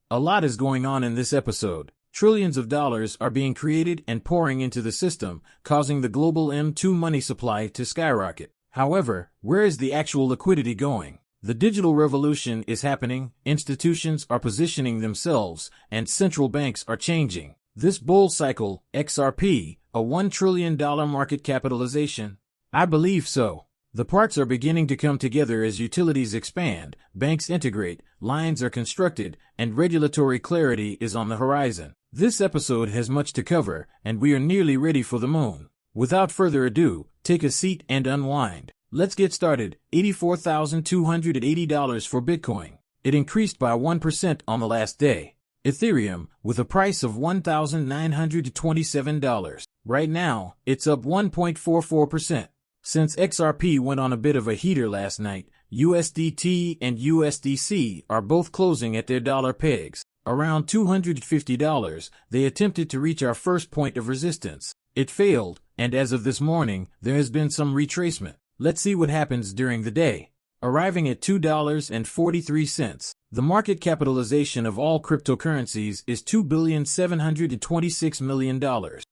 A lot is going on in this episode. Trillions of dollars are being created and pouring into the system, causing the global M2 money supply to skyrocket. However, where is the actual liquidity going? The digital revolution is happening, institutions are positioning themselves, and central banks are changing. This bull cycle, XRP, a $1 trillion market capitalization? I believe so. The parts are beginning to come together as utilities expand, banks integrate, lines are constructed, and regulatory clarity is on the horizon. This episode has much to cover, and we are nearly ready for the moon. Without further ado, take a seat and unwind. Let's get started. $84,280 for Bitcoin. It increased by 1% on the last day. Ethereum, with a price of $1,927. Right now, it's up 1.44%. Since XRP went on a bit of a heater last night, USDT and USDC are both closing at their dollar pegs. Around $250, they attempted to reach our first point of resistance. It failed, and as of this morning, there has been some retracement. Let's see what happens during the day. Arriving at $2.43. The market capitalization of all cryptocurrencies is $2.726 billion.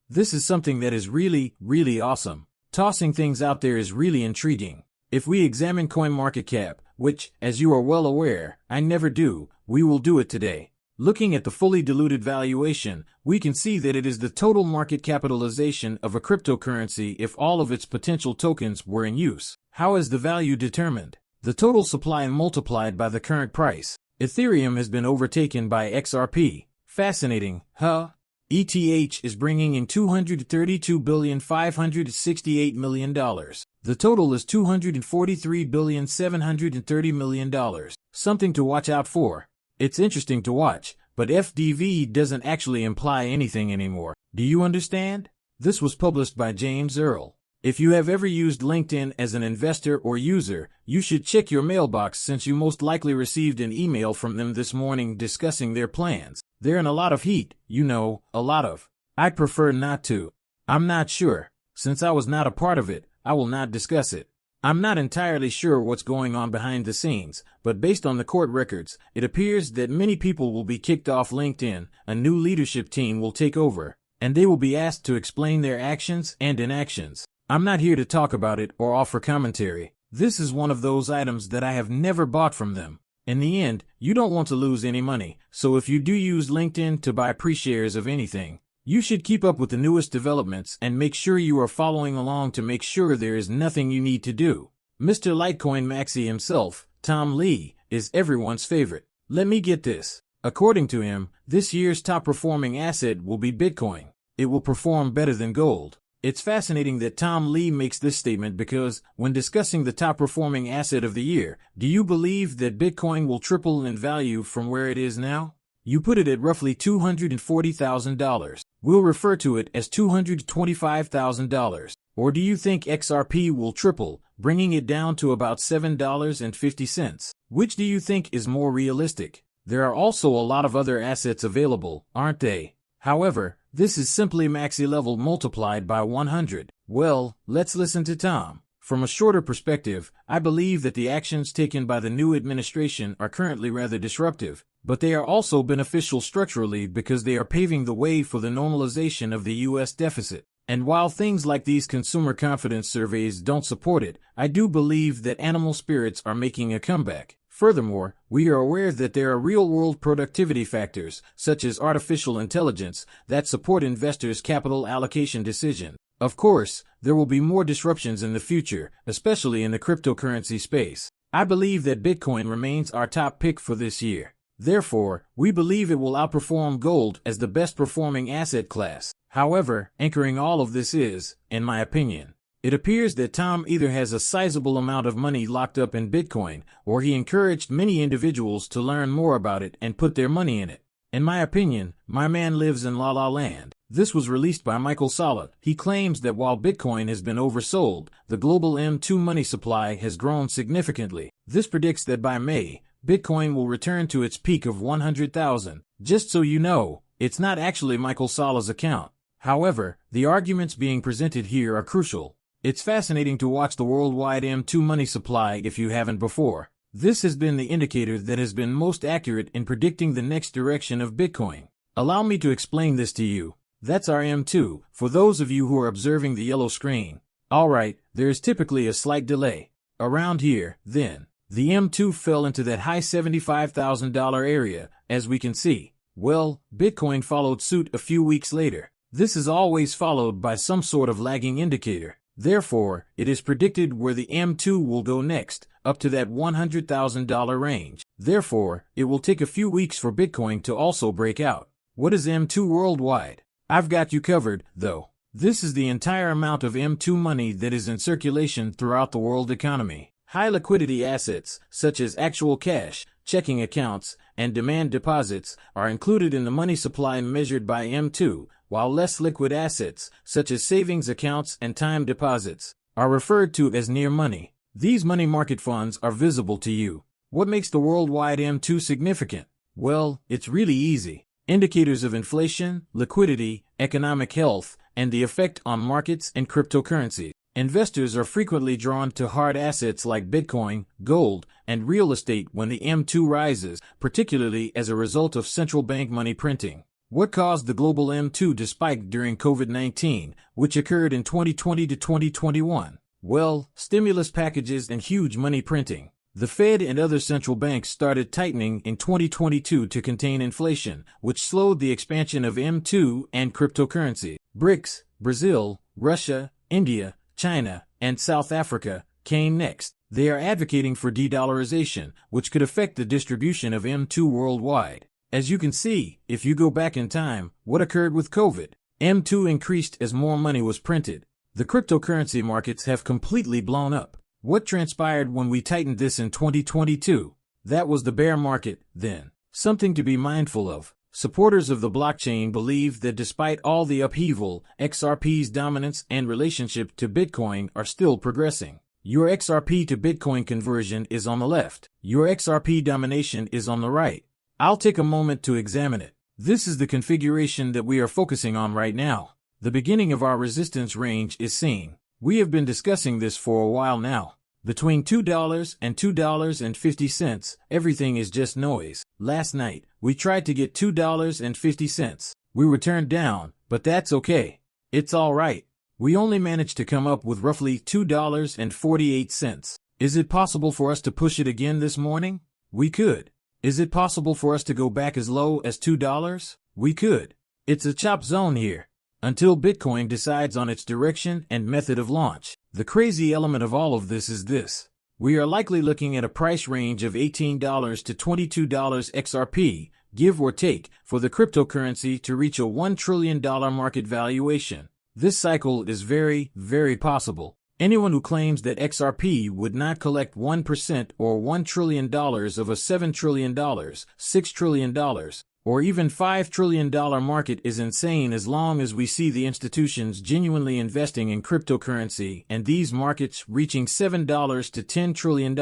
This is something that is really, really awesome. Tossing things out there is really intriguing. If we examine CoinMarketCap, which, as you are well aware, I never do, we will do it today. Looking at the fully diluted valuation, we can see that it is the total market capitalization of a cryptocurrency if all of its potential tokens were in use. How is the value determined? The total supply multiplied by the current price. Ethereum has been overtaken by XRP. Fascinating, huh? ETH is bringing in $232,568 million. The total is $243,730 million. Something to watch out for. It's interesting to watch, but FDV doesn't actually imply anything anymore. Do you understand? This was published by James Earl. If you have ever used LinkedIn as an investor or user, you should check your mailbox since you most likely received an email from them this morning discussing their plans. They're in a lot of heat, you know, a lot of. I'd prefer not to. I'm not sure. Since I was not a part of it, I will not discuss it. I'm not entirely sure what's going on behind the scenes, but based on the court records, it appears that many people will be kicked off LinkedIn, a new leadership team will take over, and they will be asked to explain their actions and inactions. I'm not here to talk about it or offer commentary. This is one of those items that I have never bought from them. In the end, you don't want to lose any money, so if you do use LinkedIn to buy pre-shares of anything, you should keep up with the newest developments and make sure you are following along to make sure there is nothing you need to do. Mr. Litecoin Maxi himself, Tom Lee, is everyone's favorite. Let me get this. According to him, this year's top-performing asset will be Bitcoin. It will perform better than gold. It's fascinating that Tom Lee makes this statement because, when discussing the top-performing asset of the year, do you believe that Bitcoin will triple in value from where it is now? You put it at roughly $240,000. We'll refer to it as $225,000. Or do you think XRP will triple, bringing it down to about $7.50? Which do you think is more realistic? There are also a lot of other assets available, aren't they? However, this is simply maxi level multiplied by 100. Well, let's listen to Tom. From a shorter perspective, I believe that the actions taken by the new administration are currently rather disruptive, but they are also beneficial structurally because they are paving the way for the normalization of the U.S. deficit. And while things like these consumer confidence surveys don't support it, I do believe that animal spirits are making a comeback. Furthermore, we are aware that there are real-world productivity factors, such as artificial intelligence, that support investors' capital allocation decision. Of course, there will be more disruptions in the future, especially in the cryptocurrency space. I believe that Bitcoin remains our top pick for this year. Therefore, we believe it will outperform gold as the best-performing asset class. However, anchoring all of this is, in my opinion, it appears that Tom either has a sizable amount of money locked up in Bitcoin, or he encouraged many individuals to learn more about it and put their money in it. In my opinion, my man lives in La La Land. This was released by Michael Salla. He claims that while Bitcoin has been oversold, the global M2 money supply has grown significantly. This predicts that by May, Bitcoin will return to its peak of 100,000. Just so you know, it's not actually Michael Salla's account. However, the arguments being presented here are crucial. It's fascinating to watch the worldwide M2 money supply if you haven't before. This has been the indicator that has been most accurate in predicting the next direction of Bitcoin. Allow me to explain this to you. That's our M2, for those of you who are observing the yellow screen. Alright, there is typically a slight delay. Around here, then, the M2 fell into that high $75,000 area, as we can see. Well, Bitcoin followed suit a few weeks later. This is always followed by some sort of lagging indicator. Therefore, it is predicted where the M2 will go next, up to that $100,000 range. Therefore, it will take a few weeks for Bitcoin to also break out. What is M2 worldwide? I've got you covered, though. This is the entire amount of M2 money that is in circulation throughout the world economy. High liquidity assets, such as actual cash, checking accounts, and demand deposits, are included in the money supply measured by M2, while less liquid assets, such as savings accounts and time deposits, are referred to as near money. These money market funds are visible to you. What makes the worldwide M2 significant? Well, it's really easy. Indicators of inflation, liquidity, economic health, and the effect on markets and cryptocurrencies. Investors are frequently drawn to hard assets like Bitcoin, gold, and real estate when the M2 rises, particularly as a result of central bank money printing. What caused the global M2 to spike during COVID-19, which occurred in 2020 to 2021? Well, stimulus packages and huge money printing. The Fed and other central banks started tightening in 2022 to contain inflation, which slowed the expansion of M2 and cryptocurrency. BRICS, Brazil, Russia, India, China, and South Africa came next. They are advocating for de-dollarization, which could affect the distribution of M2 worldwide. As you can see, if you go back in time, what occurred with COVID? M2 increased as more money was printed. The cryptocurrency markets have completely blown up. What transpired when we tightened this in 2022? That was the bear market, then. Something to be mindful of. Supporters of the blockchain believe that despite all the upheaval, XRP's dominance and relationship to Bitcoin are still progressing. Your XRP to Bitcoin conversion is on the left. Your XRP domination is on the right. I'll take a moment to examine it. This is the configuration that we are focusing on right now. The beginning of our resistance range is seen. We have been discussing this for a while now. Between $2 and $2.50, everything is just noise. Last night, we tried to get $2.50. We were turned down, but that's okay. It's all right. We only managed to come up with roughly $2.48. Is it possible for us to push it again this morning? We could. Is it possible for us to go back as low as $2? We could. It's a chop zone here. Until Bitcoin decides on its direction and method of launch. The crazy element of all of this is this. We are likely looking at a price range of $18 to $22 XRP, give or take, for the cryptocurrency to reach a $1 trillion market valuation. This cycle is very, very possible. Anyone who claims that XRP would not collect 1% or $1 trillion of a $7 trillion, $6 trillion, or even $5 trillion market is insane as long as we see the institutions genuinely investing in cryptocurrency and these markets reaching $7 to $10 trillion.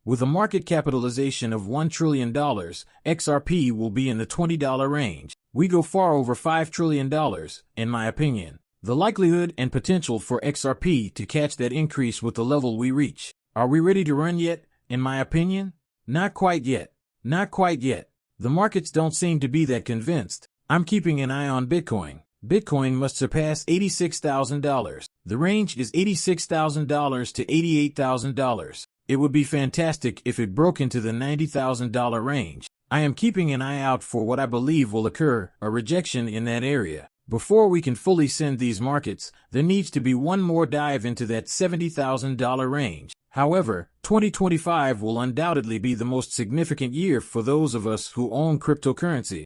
With a market capitalization of $1 trillion, XRP will be in the $20 range. We go far over $5 trillion, in my opinion. The likelihood and potential for XRP to catch that increase with the level we reach. Are we ready to run yet, in my opinion? Not quite yet. Not quite yet. The markets don't seem to be that convinced. I'm keeping an eye on Bitcoin. Bitcoin must surpass $86,000. The range is $86,000 to $88,000. It would be fantastic if it broke into the $90,000 range. I am keeping an eye out for what I believe will occur, a rejection in that area. Before we can fully send these markets, there needs to be one more dive into that $70,000 range. However, 2025 will undoubtedly be the most significant year for those of us who own cryptocurrency.